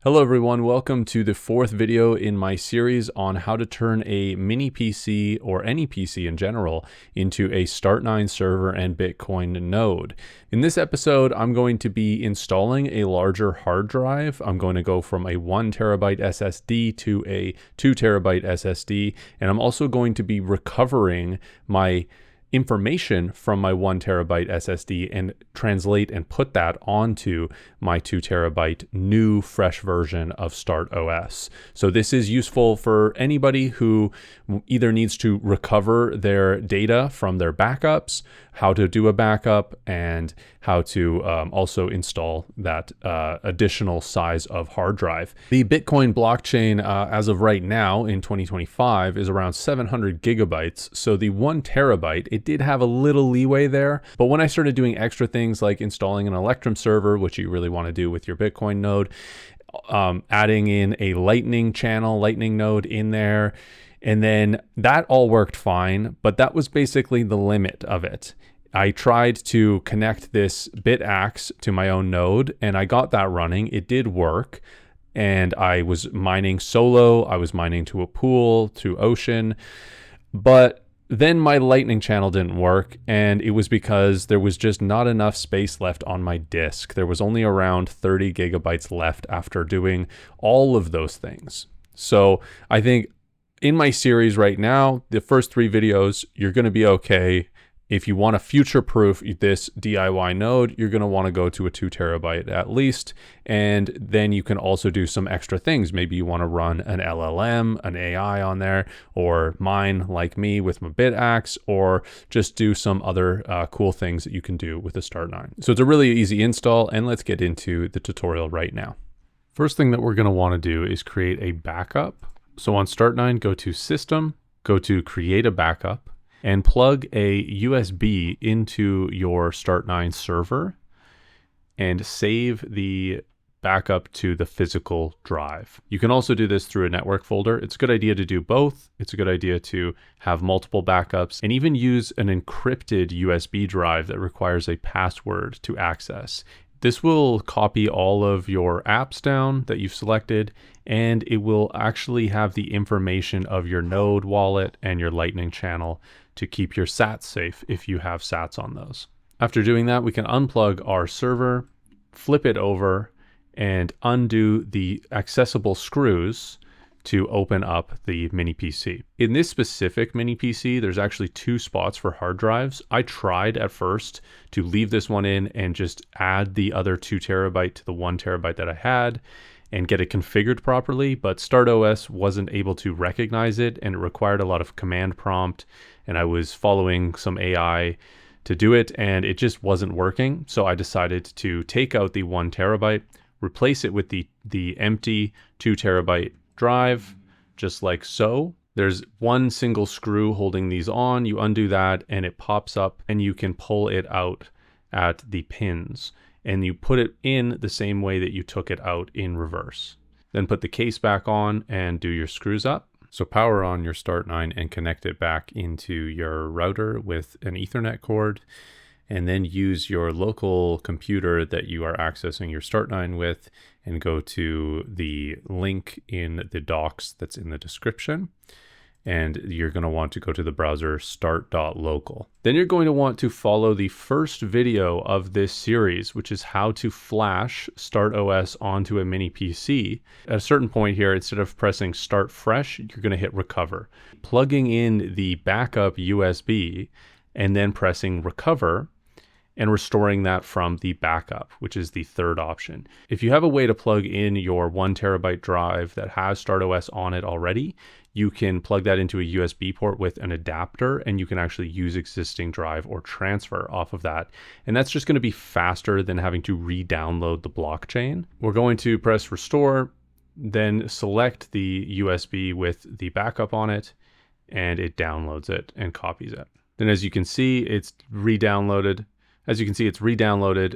Hello everyone, welcome to the fourth video in my series on how to turn a mini PC or any PC in general into a start9 server and Bitcoin node. In this episode, I'm going to be installing a larger hard drive. I'm going to go from a 1 terabyte SSD to a 2 terabyte SSD, and I'm also going to be recovering my information from my 1 terabyte SSD and translate and put that onto my 2 terabyte new fresh version of StartOS. So this is useful for anybody who either needs to recover their data from their backups, how to do a backup, and how to also install that additional size of hard drive. The Bitcoin blockchain as of right now in 2025 is around 700 gigabytes. So the 1 terabyte, it did have a little leeway there. But when I started doing extra things like installing an Electrum server, which you really want to do with your Bitcoin node, adding in a Lightning node in there, and then that all worked fine, but that was basically the limit of it. I tried to connect this BitAxe to my own node, and I got that running. It did work, and I was mining solo. I was mining to a pool, to Ocean, but then my Lightning channel didn't work, and it was because there was just not enough space left on my disk. There was only around 30 gigabytes left after doing all of those things. So I think in my series right now, the first 3 videos, you're going to be okay. If you want to future-proof this DIY node, you're going to want to go to a 2 terabyte at least, and then you can also do some extra things. Maybe you want to run an LLM, an AI on there, or mine like me with my BitAxe, or just do some other cool things that you can do with the Start9. So it's a really easy install, and let's get into the tutorial right now. First thing that we're going to want to do is create a backup. So on Start9, go to System, go to Create a Backup, and plug a USB into your Start9 server and save the backup to the physical drive. You can also do this through a network folder. It's a good idea to do both. It's a good idea to have multiple backups and even use an encrypted USB drive that requires a password to access. This will copy all of your apps down that you've selected, and it will actually have the information of your node wallet and your Lightning channel to keep your sats safe if you have sats on those. After doing that, we can unplug our server, flip it over, and undo the accessible screws to open up the mini PC. In this specific mini PC, there's actually 2 spots for hard drives. I tried at first to leave this one in and just add the other 2 terabyte to the 1 terabyte that I had and get it configured properly, but StartOS wasn't able to recognize it, and it required a lot of command prompt, and I was following some AI to do it, and it just wasn't working. So I decided to take out the 1 terabyte, replace it with the empty 2 terabyte drive, just like so. There's one single screw holding these on. You undo that and it pops up, and you can pull it out at the pins, and you put it in the same way that you took it out in reverse. Then put the case back on and do your screws up. So power on your Start9 and connect it back into your router with an Ethernet cord, and then use your local computer that you are accessing your Start9 with and go to the link in the docs that's in the description. And you're going to want to go to the browser start.local. Then you're going to want to follow the first video of this series, which is how to flash StartOS onto a mini PC. At a certain point here, instead of pressing start fresh, you're going to hit recover. Plugging in the backup USB and then pressing recover, and restoring that from the backup, which is the third option. If you have a way to plug in your 1 terabyte drive that has StartOS on it already, you can plug that into a USB port with an adapter, and you can actually use existing drive or transfer off of that. And that's just going to be faster than having to re-download the blockchain. We're going to press restore, then select the USB with the backup on it, and it downloads it and copies it. Then as you can see, it's re-downloaded.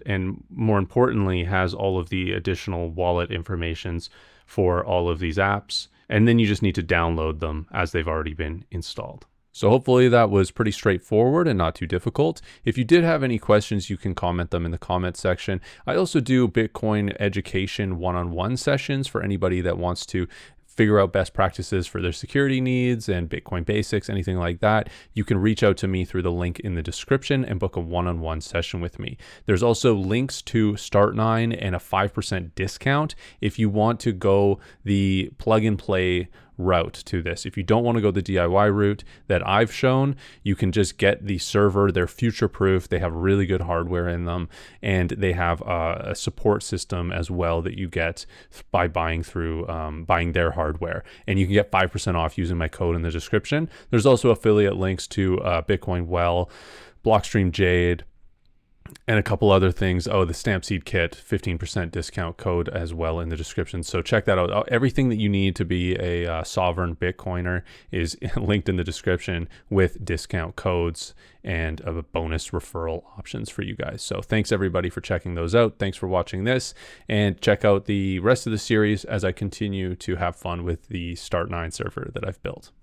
And more importantly, has all of the additional wallet informations for all of these apps. And then you just need to download them as they've already been installed. So hopefully that was pretty straightforward and not too difficult. If you did have any questions, you can comment them in the comment section. I also do Bitcoin education one-on-one sessions for anybody that wants to figure out best practices for their security needs and Bitcoin basics, anything like that. You can reach out to me through the link in the description and book a one-on-one session with me. There's also links to start9 and a 5% discount if you want to go the plug and play route to this. If you don't want to go the DIY route that I've shown, you can just get the server. They're future proof. They have really good hardware in them, and they have a support system as well that you get by buying through buying their hardware, and you can get 5% off using my code in the description. There's also affiliate links to Bitcoin Well, BlockStream, Jade, and a couple other things. Oh, the Stampseed kit, 15% discount code as well in the description. So check that out. Everything that you need to be a sovereign Bitcoiner is linked in the description with discount codes and bonus referral options for you guys. So thanks everybody for checking those out. Thanks for watching this, and check out the rest of the series as I continue to have fun with the start9 server that I've built.